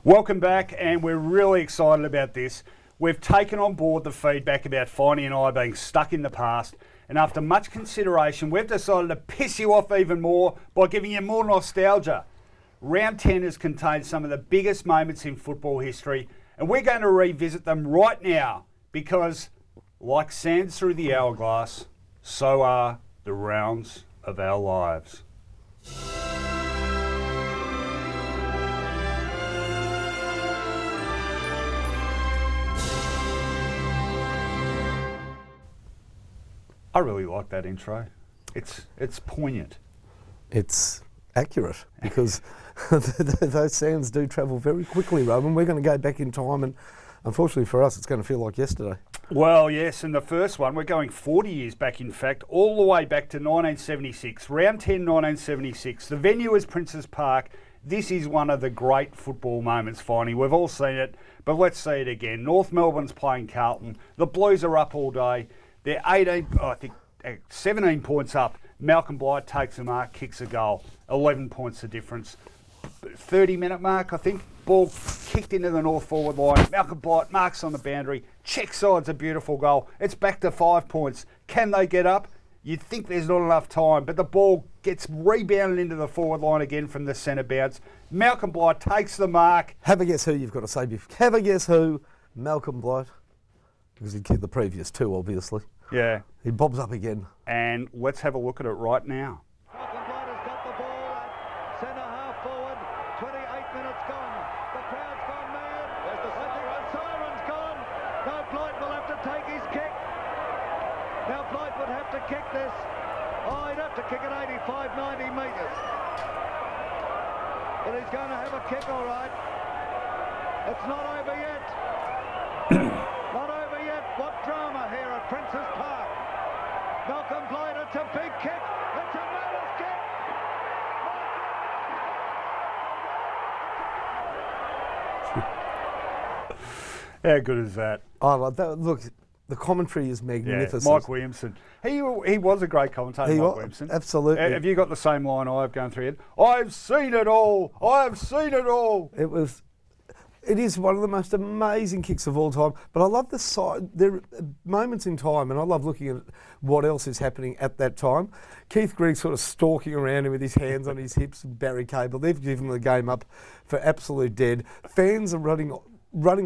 Welcome back, and we're really excited about this. We've taken on board the feedback about Finey and I being stuck in the past, and after much consideration, we've decided to piss you off even more by giving you more nostalgia. Round 10 has contained some of the biggest moments in football history, and we're going to revisit them right now because, like sands through the hourglass, so are the rounds of our lives. I really like that intro. It's poignant. It's accurate because those sounds do travel very quickly, Rohan. We're going to go back in time, and unfortunately for us, it's going to feel like yesterday. Well, yes, and the first one, we're going 40 years back, in fact, all the way back to 1976. Round 10, 1976. The venue is Princes Park. This is one of the great football moments, Finey. We've all seen it, but let's see it again. North Melbourne's playing Carlton. The Blues are up all day. They're 17 points up. Malcolm Blight takes a mark, kicks a goal. 11 points the difference. 30-minute mark, I think. Ball kicked into the north forward line. Malcolm Blight marks on the boundary. Check side's a beautiful goal. It's back to 5 points. Can they get up? You'd think there's not enough time, but the ball gets rebounded into the forward line again from the centre bounce. Malcolm Blight takes the mark. Have a guess who you've got to say. Have a guess who? Malcolm Blight. Because he kicked the previous two, obviously. Yeah. He bobs up again. And let's have a look at it right now. Malcolm Blight has got the ball at centre half forward. 28 minutes gone. The crowd's gone mad. I think the siren's gone. Now Blight will have to take his kick. Now Blight would have to kick this. Oh, he'd have to kick it 85, 90 metres. But he's going to have a kick, all right. It's not over yet. Not over yet. What drama here at Princes Park. Malcolm Blight, it's a big kick. It's a massive kick. How good is that? Oh, like that. Look, the commentary is magnificent. Yeah, Mike Williamson. He was a great commentator, Mike Williamson. Absolutely. Have you got the same line I have going through it? I've seen it all. I've seen it all. It is one of the most amazing kicks of all time, but I love the side. There are moments in time, and I love looking at what else is happening at that time. Keith Grigg sort of stalking around him with his hands on his hips, and Barry Cable. They've given the game up for absolute dead. Fans are running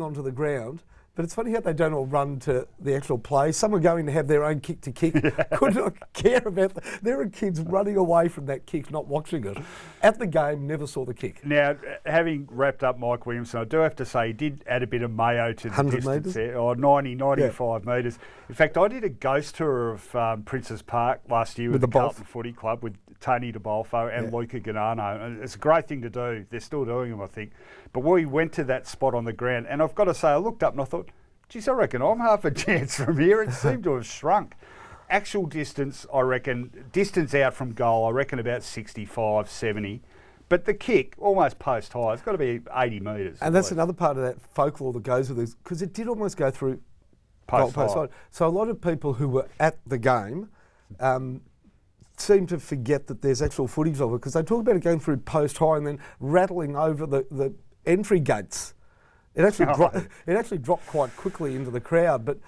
onto the ground, but it's funny how they don't all run to the actual play. Some are going to have their own kick to kick. Could not care about that. There are kids running away from that kick, not watching it. At the game, never saw the kick. Now, having wrapped up Mike Williamson, I do have to say he did add a bit of mayo to the distance there, or 95 metres. In fact, I did a ghost tour of Princes Park last year with the Carlton Footy Club with Tony DeBolfo and Luca Ganano. And it's a great thing to do. They're still doing them, I think. But we went to that spot on the ground, and I've got to say, I looked up and I thought, geez, I reckon I'm half a chance from here. It seemed to have shrunk. Actual distance, I reckon, distance out from goal, I reckon about 65, 70. But the kick, almost post high, it's got to be 80 metres. And that's another part of that folklore that goes with this, because it did almost go through post high. So a lot of people who were at the game seem to forget that there's actual footage of it, because they talk about it going through post high and then rattling over the entry gates. It actually dropped quite quickly into the crowd, but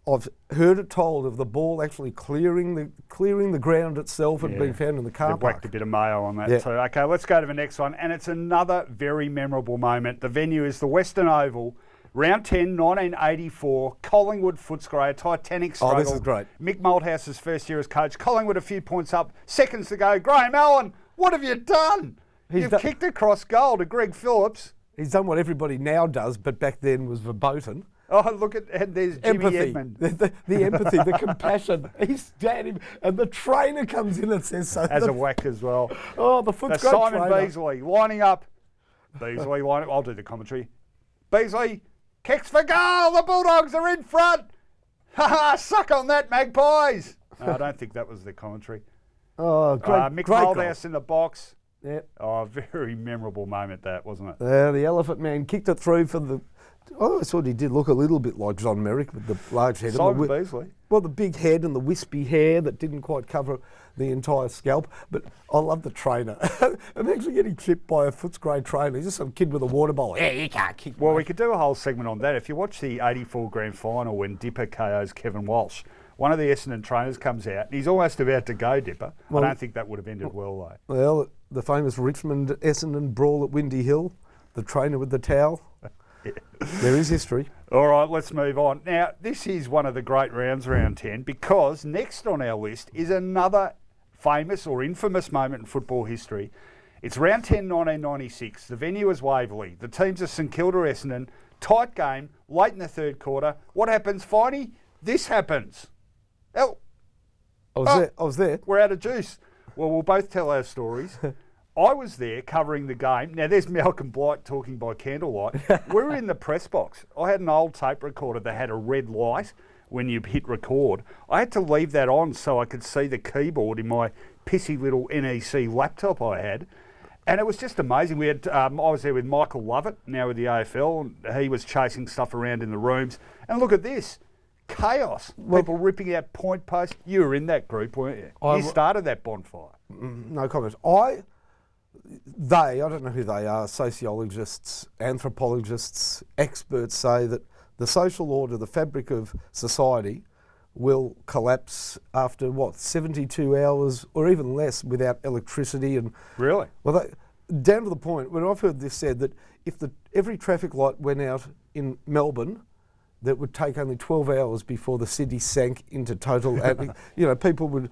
I've heard it told of the ball actually clearing the ground itself and being found in the car park. Whacked a bit of mayo on that too. Okay, let's go to the next one, and it's another very memorable moment. The venue is the Western Oval. Round 10, 1984, Collingwood Footscray, a Titanic struggle. Oh, this is great. Mick Malthouse's first year as coach. Collingwood a few points up, seconds to go. Graham Allen, what have you done? You've kicked across goal to Greg Phillips. He's done what everybody now does, but back then was verboten. Oh, look at, and there's Jimmy empathy. Edmund. The empathy, the compassion. He's standing, and the trainer comes in and says so. As a whack as well. Oh, the Footscray Simon trainer. Beasley lining up. Beasley lining up. I'll do the commentary. Beasley kicks for goal. The Bulldogs are in front. Ha ha! Suck on that, Magpies. No, I don't think that was the commentary. Oh, great! Mick great Malthouse goal. in the box. Yeah. Oh, very memorable moment that, wasn't it? The Elephant Man kicked it through for the I always thought he did look a little bit like John Merrick with the large head. Simon Beasley. Well, the big head and the wispy hair that didn't quite cover the entire scalp. But I love the trainer. I'm actually getting chipped by a Footscray trainer. He's just some kid with a water bowl. Yeah, you can't kick. Well, we could do a whole segment on that. If you watch the 84 grand final when Dipper KOs Kevin Walsh, one of the Essendon trainers comes out and he's almost about to go, Dipper. Well, I don't think that would have ended well, though. Well, the famous Richmond Essendon brawl at Windy Hill, the trainer with the towel. Yeah. There is history. All right, let's move on. Now, this is one of the great rounds, round 10, because next on our list is another famous or infamous moment in football history. It's round 10, 1996. The venue is Waverley. The teams are St Kilda, Essendon. Tight game, late in the third quarter. What happens, Finey? This happens. Oh, I was there. We're out of juice. Well, we'll both tell our stories. I was there covering the game. Now, there's Malcolm Blight talking by candlelight. We were in the press box. I had an old tape recorder that had a red light when you hit record. I had to leave that on so I could see the keyboard in my pissy little NEC laptop I had. And it was just amazing. We had I was there with Michael Lovett, now with the AFL, and he was chasing stuff around in the rooms. And look at this. Chaos. People ripping out point posts. You were in that group, weren't you? You started that bonfire. No comments. I don't know who they are, sociologists, anthropologists, experts say that the social order, the fabric of society, will collapse after, 72 hours or even less without electricity. And Really? Well, down to the point where I've heard this said that if every traffic light went out in Melbourne, that would take only 12 hours before the city sank into total, people would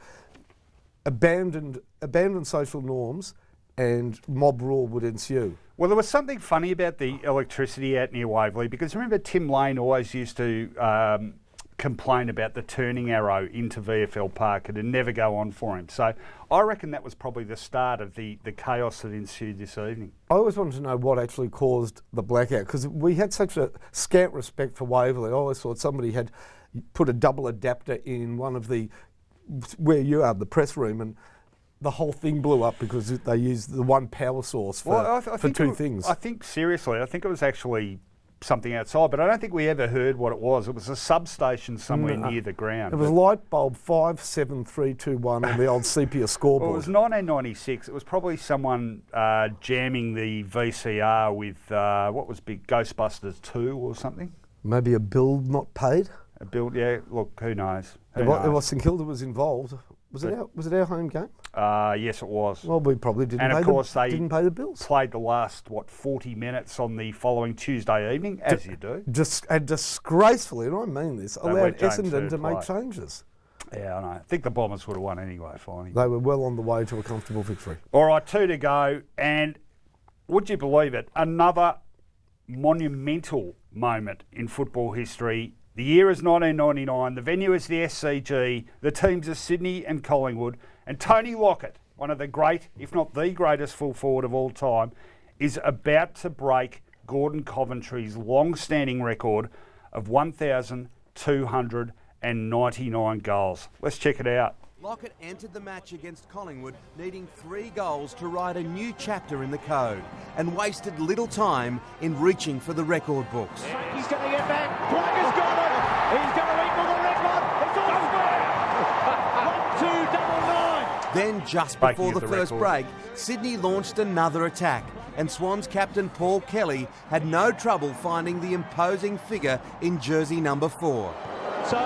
abandon social norms and mob rule would ensue. Well, there was something funny about the electricity out near Waverley, because remember Tim Lane always used to complain about the turning arrow into VFL Park. It would never go on for him. So I reckon that was probably the start of the chaos that ensued this evening. I always wanted to know what actually caused the blackout, because we had such a scant respect for Waverley. I always thought somebody had put a double adapter in one of the, where you are, the press room, and the whole thing blew up because they used the one power source for two things. I think, seriously, I think it was actually something outside, but I don't think we ever heard what it was. It was a substation somewhere near the ground. It was light bulb 57321 on the old sepia scoreboard. Well, it was 1996. It was probably someone jamming the VCR with, what was big, Ghostbusters 2 or something? Maybe a bill not paid? A bill, yeah, look, who knows? It was St Kilda was involved. Was it our home game? Yes, it was. Well, we probably didn't pay the bills. Played the last, 40 minutes on the following Tuesday evening, as you do. And disgracefully, and I mean this, allowed Essendon to make changes. Yeah, I know. I think the Bombers would have won anyway, finally. They were well on the way to a comfortable victory. All right, 2 to go, and would you believe it, another monumental moment in football history. The year is 1999, the venue is the SCG, the teams are Sydney and Collingwood, and Tony Lockett, one of the great, if not the greatest full forward of all time, is about to break Gordon Coventry's long-standing record of 1,299 goals. Let's check it out. Lockett entered the match against Collingwood needing 3 goals to write a new chapter in the code and wasted little time in reaching for the record books. He's going to get back. Clark has got it. He's going to equal the record. It's all square. 1-2-9-9. Then just before the first break, Sydney launched another attack, and Swans captain Paul Kelly had no trouble finding the imposing figure in jersey number 4. So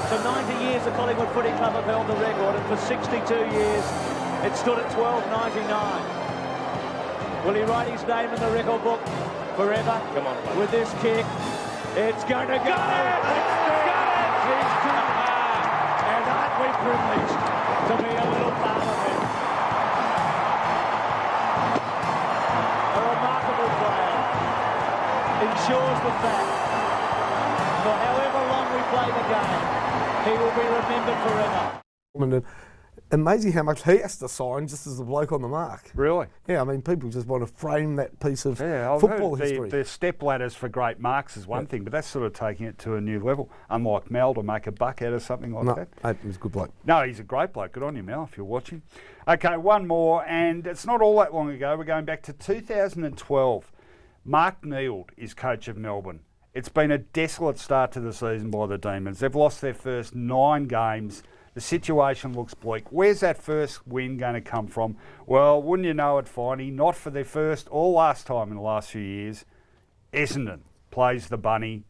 for 90 years the Collingwood Footy Club have held the record, and for 62 years it stood at 12.99. Will he write his name in the record book forever? Come on, with this kick? It's going to go! He's done it! And aren't we privileged to be a little part of it? A remarkable player ensures the fact for however long we play the game, he will be remembered forever. Amazing how much he has to sign just as the bloke on the mark. Really? Yeah, I mean, people just want to frame that piece of football history. The step ladders for great marks is one thing, but that's sort of taking it to a new level. Unlike Mel to make a buck out of something like that. No, he's a good bloke. No, he's a great bloke. Good on you, Mel, if you're watching. Okay, one more, and it's not all that long ago. We're going back to 2012. Mark Neild is coach of Melbourne. It's been a desolate start to the season by the Demons. They've lost their first 9 games. The situation looks bleak. Where's that first win going to come from? Well, wouldn't you know it, Finey, not for their first or last time in the last few years. Essendon plays the Bunny.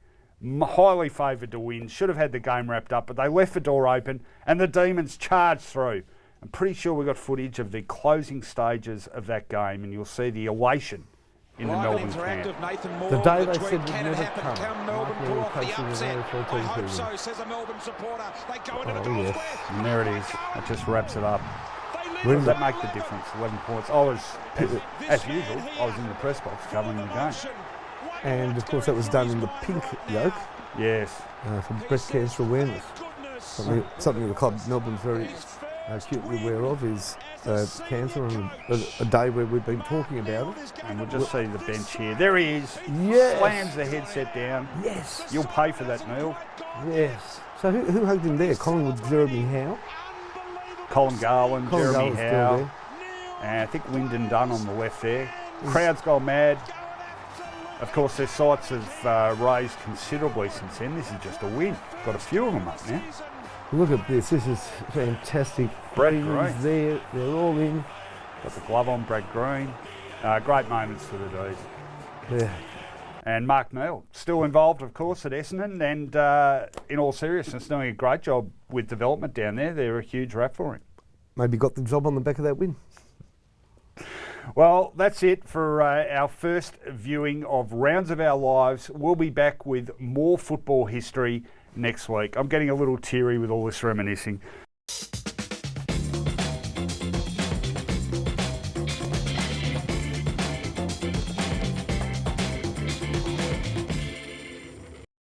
Highly favoured to win. Should have had the game wrapped up, but they left the door open and the Demons charged through. I'm pretty sure we got footage of the closing stages of that game and you'll see the elation in the Melbourne camp. The day they said would never come. Melbourne coaching the I hope so, says a Melbourne supporter. They go into the Oh, doors. yes. And there it is. It just wraps it up. Where does that make the difference? 11 points. I was, as usual, I was in the press box covering the game. And of course that was done in the pink yoke Yes. for breast cancer awareness. Something the club Melbourne's very acutely aware of is cancer, and a day where we've been talking about it. And we'll just see the bench here. There he is. Yes. Slams the headset down. Yes. You'll pay for that, Neil. Yes. So who hugged him there? Collingwood's Jeremy Howe. Colin Garland, Colin Jeremy Garland's still Howe, there. and I think Lyndon Dunn on the left there. Crowd's gone mad. Of course, their sights have raised considerably since then. This is just a win. Got a few of them up now. Look at this. This is fantastic. Brad Green's Green. there. They're all in. Got the glove on, Brad Green. Great moments for the D's. Yeah. And Mark Neal, still involved, of course, at Essendon, and in all seriousness, doing a great job with development down there. They're a huge rap for him. Maybe got the job on the back of that win. Well, that's it for our first viewing of Rounds of Our Lives. We'll be back with more football history next week. I'm getting a little teary with all this reminiscing.